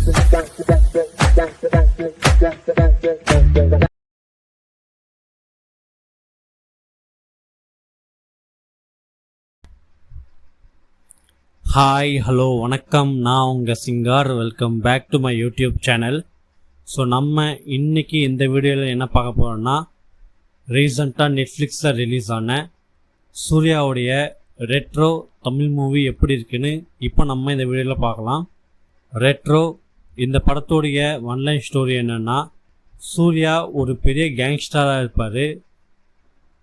Hi hello வணக்கம், நான் உங்கள் Singar. Welcome back to my YouTube channel. So நம்ம இன்றைக்கி இந்த வீடியோவில் என்ன பார்க்க போகிறோன்னா, ரீசண்டாக நெட்ஃப்ளிக்ஸில் ரிலீஸ் ஆன சூர்யாவுடைய ரெட்ரோ தமிழ் மூவி எப்படி இருக்குன்னு இப்போ நம்ம இந்த வீடியோவில் பார்க்கலாம். ரெட்ரோ இந்த படத்தோடைய ஒன்லைன் ஸ்டோரி என்னென்னா, சூர்யா ஒரு பெரிய கேங்ஸ்டராக இருப்பார்.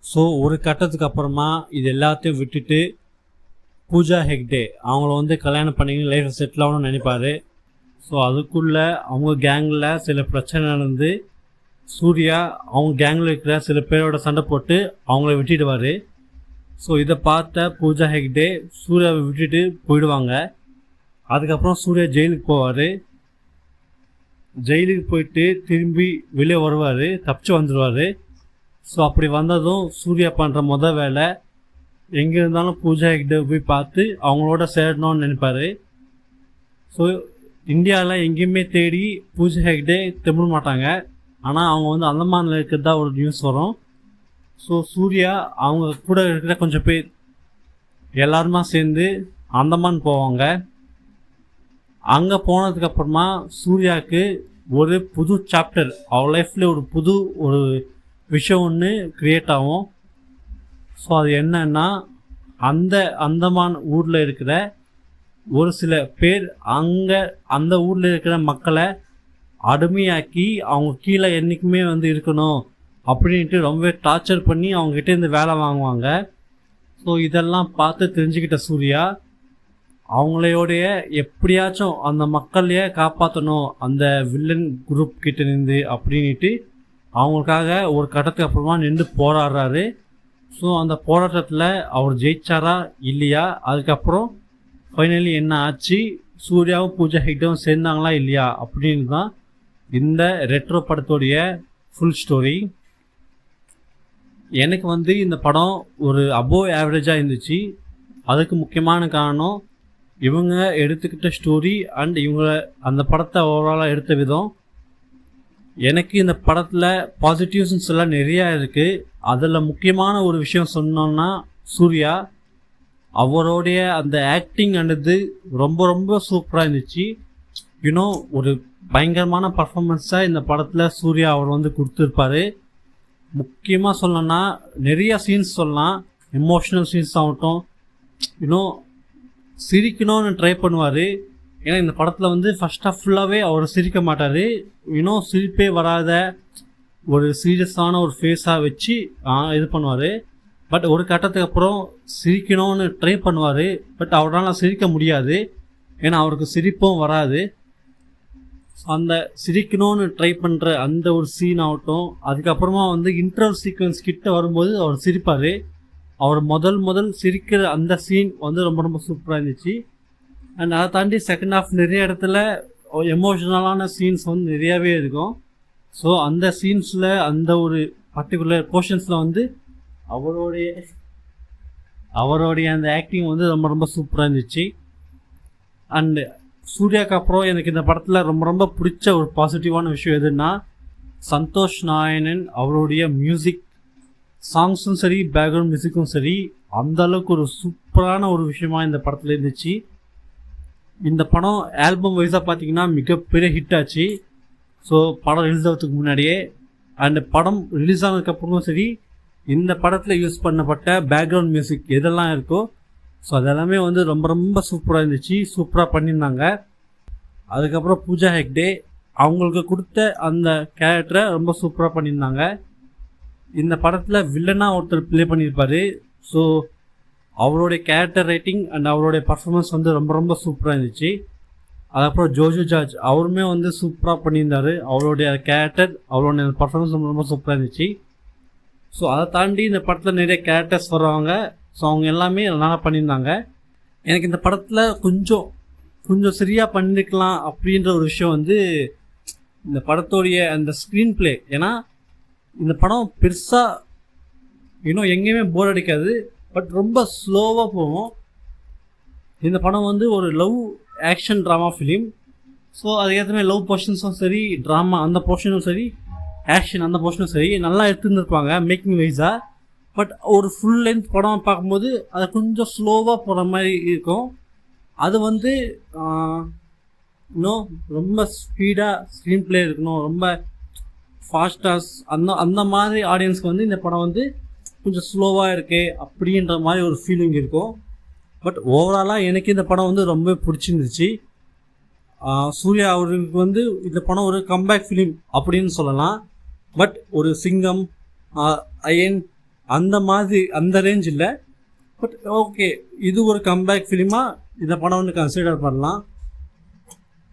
ஸோ ஒரு கட்டத்துக்கு அப்புறமா இது எல்லாத்தையும் விட்டுட்டு பூஜா ஹெக்டே அவங்கள கல்யாணம் பண்ணி லைஃப் செட்டில் ஆகணும்னு நினைப்பார். ஸோ அதுக்குள்ளே அவங்க கேங்கில் சில பிரச்சனை நடந்து சூர்யா அவங்க கேங்கில் இருக்கிற சில பேரோட சண்டை போட்டு அவங்கள விட்டுடுவார். ஸோ இதை பார்த்த பூஜா ஹெக்டே சூர்யாவை விட்டுட்டு போயிடுவாங்க. அதுக்கப்புறம் சூர்யா ஜெயிலுக்கு போவார். ஜெயிலுக்கு போயிட்டு திரும்பி வெளியே வருவார், தப்பிச்சு வந்துடுவார். ஸோ அப்படி வந்ததும் சூர்யா பண்ணுற வேலை எங்கே இருந்தாலும் பூஜா ஹெக்டே போய் பார்த்து அவங்களோட சேரணும்னு நினைப்பார். ஸோ இந்தியாவில் எங்கேயுமே தேடி பூஜா ஹெக்டே திரும்ப மாட்டாங்க. ஆனால் அவங்க அந்தமானில் இருக்கிறதா ஒரு நியூஸ் வரும். ஸோ சூர்யா அவங்க கூட இருக்கிற கொஞ்சம் பேர் எல்லாருமா சேர்ந்து அந்தமான் போவாங்க. அங்கே போனதுக்கப்புறமா சூர்யாவுக்கு ஒரு புது சாப்டர், அவர் லைஃப்பில் ஒரு புது விஷயம் ஒன்று க்ரியேட் ஆகும். ஸோ அது என்னன்னா, அந்தமான் ஊரில் இருக்கிற ஒரு சில பேர் அந்த ஊரில் இருக்கிற மக்களை அடிமையாக்கி அவங்க கீழே என்றைக்குமே இருக்கணும் அப்படின்ட்டு ரொம்ப டார்ச்சர் பண்ணி அவங்ககிட்ட இந்த வேலை வாங்குவாங்க. ஸோ இதெல்லாம் பார்த்து தெரிஞ்சுக்கிட்ட சூர்யா அவங்களையோடைய எப்படியாச்சும் அந்த மக்களையே காப்பாற்றணும் அந்த வில்லன் குரூப் கிட்ட நின்று அப்படின்ட்டு அவங்களுக்காக ஒரு கட்டத்துக்கு அப்புறமா நின்று போராடுறாரு. ஸோ அந்த போராட்டத்தில் அவர் ஜெயிச்சாரா இல்லையா, அதுக்கப்புறம் ஃபைனலி என்ன ஆச்சு, சூர்யாவும் பூஜா ஹெக்டேவும் சேர்ந்தாங்களா இல்லையா அப்படின்னு தான் இந்த ரெட்ரோ படத்தோடைய ஃபுல் ஸ்டோரி. எனக்கு இந்த படம் ஒரு அபோவ் ஆவரேஜாக இருந்துச்சு. அதுக்கு முக்கியமான காரணம் இவங்க எடுத்துக்கிட்ட ஸ்டோரி அண்ட் இவங்க அந்த படத்தை ஓவராலாக எடுத்த விதம். எனக்கு இந்த படத்தில் பாசிட்டிவ்ஸ் எல்லாம் நிறையா இருக்குது. அதில் முக்கியமான ஒரு விஷயம் சொன்னோன்னா, சூர்யா அவருடைய அந்த ஆக்டிங் ஆனது ரொம்ப ரொம்ப சூப்பராக இருந்துச்சு. ஒரு பயங்கரமான பர்ஃபார்மன்ஸாக இந்த படத்தில் சூர்யா அவர் கொடுத்துருப்பாரு. முக்கியமாக சொல்லணும்னா நிறையா சீன்ஸ் சொல்லலாம், எமோஷ்னல் சீன்ஸ் ஆகட்டும். சிரிக்கணும்னு ட்ரை பண்ணுவார். ஏன்னா இந்த படத்தில் ஃபர்ஸ்ட் ஆஃப் ஃபுல்லாகவே அவர் சிரிக்க மாட்டார். சிரிப்பே வராத ஒரு சீரியஸான ஒரு ஃபேஸாக வச்சு இது பண்ணுவார். பட் ஒரு கட்டத்துக்கு அப்புறம் சிரிக்கணும்னு ட்ரை பண்ணுவார். பட் அவரால் சிரிக்க முடியாது, ஏன்னா அவருக்கு சிரிப்பும் வராது. அந்த சிரிக்கணும்னு ட்ரை பண்ணுற அந்த ஒரு சீன் ஆகட்டும். அதுக்கப்புறமா இன்டர்வல் சீக்வன்ஸ் கிட்ட வரும்போது அவர் சிரிப்பார். அவர் முதல் சிரிக்கிற அந்த சீன் ரொம்ப ரொம்ப சூப்பராக இருந்துச்சு. அண்ட் அதை தாண்டி செகண்ட் ஹாஃப் நிறைய இடத்துல எமோஷ்னலான சீன்ஸ் நிறையாவே இருக்கும். ஸோ அந்த சீன்ஸில் அந்த ஒரு பர்டிகுலர் போர்ஷன்ஸில் அவருடைய அந்த ஆக்டிங் ரொம்ப ரொம்ப சூப்பராக இருந்துச்சு. அண்டு சூர்யாவுக்கு அப்புறம் எனக்கு இந்த படத்தில் ரொம்ப ரொம்ப பிடிச்ச ஒரு பாசிட்டிவான விஷயம் எதுன்னா, சந்தோஷ் நாராயணன் அவருடைய மியூசிக், சாங்ஸும் சரி பேக்ரவுண்ட் மியூசிக்கும் சரி அந்தளவுக்கு ஒரு சூப்பரான ஒரு விஷயமா இந்த படத்தில் இருந்துச்சு. இந்த படம் ஆல்பம் வைஸாக பார்த்தீங்கன்னா மிகப்பெரிய ஹிட் ஆச்சு. ஸோ படம் ரிலீஸ் ஆகிறதுக்கு முன்னாடியே அண்ட் படம் ரிலீஸ் ஆனதுக்கப்புறமும் சரி, இந்த படத்தில் யூஸ் பண்ணப்பட்ட பேக்ரவுண்ட் மியூசிக் எதெல்லாம் இருக்கோ ஸோ அதெல்லாமே ரொம்ப ரொம்ப சூப்பராக இருந்துச்சு, சூப்பராக பண்ணியிருந்தாங்க. அதுக்கப்புறம் பூஜா ஹெக்டே அவங்களுக்கு கொடுத்த அந்த கேரக்டரை ரொம்ப சூப்பராக பண்ணியிருந்தாங்க. இந்த படத்தில் வில்லனாக ஒருத்தர் ப்ளே பண்ணியிருப்பார். ஸோ அவருடைய கேரக்டர் ரைட்டிங் அண்ட் அவருடைய பர்ஃபார்மன்ஸ் ரொம்ப ரொம்ப சூப்பராக இருந்துச்சு. அதுக்கப்புறம் ஜோஜோ ஜார்ஜ் அவருமே சூப்பராக பண்ணியிருந்தார். அவருடைய கேரக்டர், அவருடைய பர்ஃபார்மன்ஸ் ரொம்ப ரொம்ப சூப்பராக இருந்துச்சு. ஸோ அதை தாண்டி இந்த படத்தில் நிறைய கேரக்டர்ஸ் வருவாங்க. ஸோ அவங்க எல்லாமே நல்லா பண்ணியிருந்தாங்க. எனக்கு இந்த படத்தில் கொஞ்சம் சரியாக பண்ணியிருக்கலாம் அப்படின்ற ஒரு விஷயம் இந்த படத்தோடைய அந்த ஸ்க்ரீன் பிளே. ஏன்னா இந்த படம் பெருசாக எங்கேயுமே போர் அடிக்காது, பட் ரொம்ப ஸ்லோவாக போகும். இந்த படம் ஒரு love action drama film. So அதுக்கேற்ற மாதிரி லவ் போர்ஷன்ஸும் சரி, ட்ராமா அந்த போர்ஷனும் சரி, ஆக்ஷன் அந்த போர்ஷனும் சரி நல்லா எடுத்துருந்துருப்பாங்க மேக்கிங் வைஸாக. பட் ஒரு ஃபுல் லென்த் படம் பார்க்கும்போது அது கொஞ்சம் ஸ்லோவாக போகிற மாதிரி இருக்கும். அது வந்து இன்னும் ரொம்ப ஸ்பீடாக ஸ்க்ரீன் ப்ளே இருக்கணும், ரொம்ப ஃபாஸ்ட்டாக அந்த மாதிரி ஆடியன்ஸ்க்கு வந்து இந்த படம் வந்து கொஞ்சம் ஸ்லோவாக இருக்கே அப்படின்ற மாதிரி ஒரு ஃபீலிங் இருக்கும். பட் ஓவராலாக எனக்கு இந்த படம் வந்து ரொம்ப பிடிச்சிருந்துச்சு. சூர்யா அவருக்கு வந்து இந்த படம் ஒரு கம்பேக் ஃபிலிம் அப்படின்னு சொல்லலாம். பட் ஒரு சிங்கம், அயன் அந்த மாதிரி அந்த ரேஞ்ச் இல்லை. பட் ஓகே, இது ஒரு கம்பேக் ஃபிலிமாக இந்த படம் வந்து கன்சிடர் பண்ணலாம்.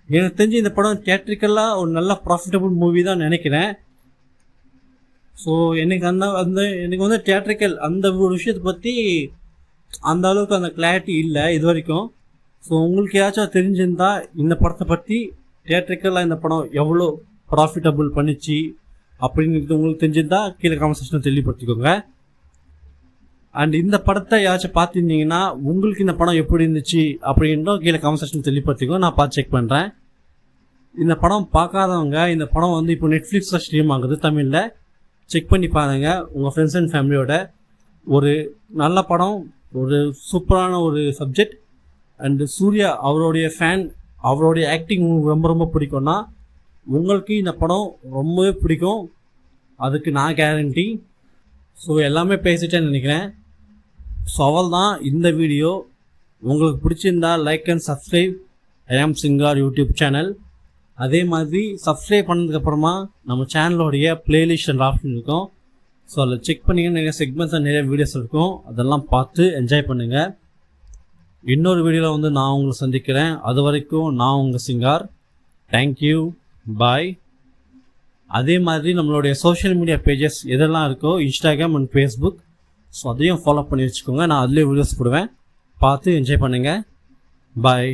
எனக்கு தெரிஞ்சு இந்த படம் தியேட்ரிக்கலாக ஒரு நல்ல ப்ராஃபிட்டபுள் மூவி தான் நினைக்கிறேன். ஸோ எனக்கு எனக்கு வந்து தியேட்ரிக்கல் அந்த ஒரு விஷயத்தை பற்றி அந்த அளவுக்கு அந்த கிளாரிட்டி இல்லை இது வரைக்கும். ஸோ உங்களுக்கு ஏதாச்சும் தெரிஞ்சிருந்தா இந்த படத்தை பற்றி தியேட்ரிக்கலாக இந்த படம் எவ்வளோ ப்ராஃபிட்டபுள் பண்ணிச்சு அப்படின்னு உங்களுக்கு தெரிஞ்சிருந்தா கீழே கமெண்ட் செக்ஷனில் தெளிவுபடுத்திக்கோங்க. அண்ட் இந்த படத்தை ஏதாச்சும் பார்த்துருந்தீங்கன்னா உங்களுக்கு இந்த படம் எப்படி இருந்துச்சு அப்படின்னும் கீழே கமெண்ட் செக்ஷன் தெளிவுபடுத்திக்கோ, நான் பார்த்து செக் பண்ணுறேன். இந்த படம் பார்க்காதவங்க இந்த படம் வந்து இப்போ நெட்ஃப்ளிக்ஸில் ஸ்ட்ரீம் ஆகுது தமிழில், செக் பண்ணி பாருங்கள் உங்கள் ஃப்ரெண்ட்ஸ் அண்ட் ஃபேமிலியோட. ஒரு நல்ல படம், ஒரு சூப்பரான ஒரு சப்ஜெக்ட். அண்டு சூர்யா அவருடைய ஃபேன், அவருடைய ஆக்டிங் உங்களுக்கு ரொம்ப ரொம்ப பிடிக்கும்னா உங்களுக்கு இந்த படம் ரொம்பவே பிடிக்கும், அதுக்கு நான் கேரண்டி. ஸோ எல்லாமே பேசிட்டேன்னு நினைக்கிறேன். ஸோ அவள் தான் இந்த வீடியோ. உங்களுக்கு பிடிச்சிருந்தா லைக் அண்ட் சப்ஸ்கிரைப் ஐ ஆம் சிங்கார் யூடியூப் சேனல். அதே மாதிரி சப்ஸ்கிரைப் பண்ணதுக்கப்புறமா நம்ம சேனலோடைய பிளேலிஸ்ட் அண்ட் ஆப்ஷன் இருக்கும். ஸோ அதில் செக் பண்ணிங்கன்னா நிறைய செக்மெண்ட்ஸ் நிறைய வீடியோஸ் இருக்கும், அதெல்லாம் பார்த்து என்ஜாய் பண்ணுங்கள். இன்னொரு வீடியோவில் வந்து நான் உங்களை சந்திக்கிறேன். அது வரைக்கும் நான் உங்கள் சிங்கார். தேங்க்யூ, பாய். அதே மாதிரி நம்மளுடைய சோஷியல் மீடியா பேஜஸ் எதெல்லாம் இருக்கோ இன்ஸ்டாகிராம் அண்ட் ஃபேஸ்புக், ஸோ அதையும் ஃபாலோ பண்ணி வச்சுக்கோங்க. நான் அதுலேயே வீடியோஸ் போடுவேன், பார்த்து என்ஜாய் பண்ணுங்கள். பாய்.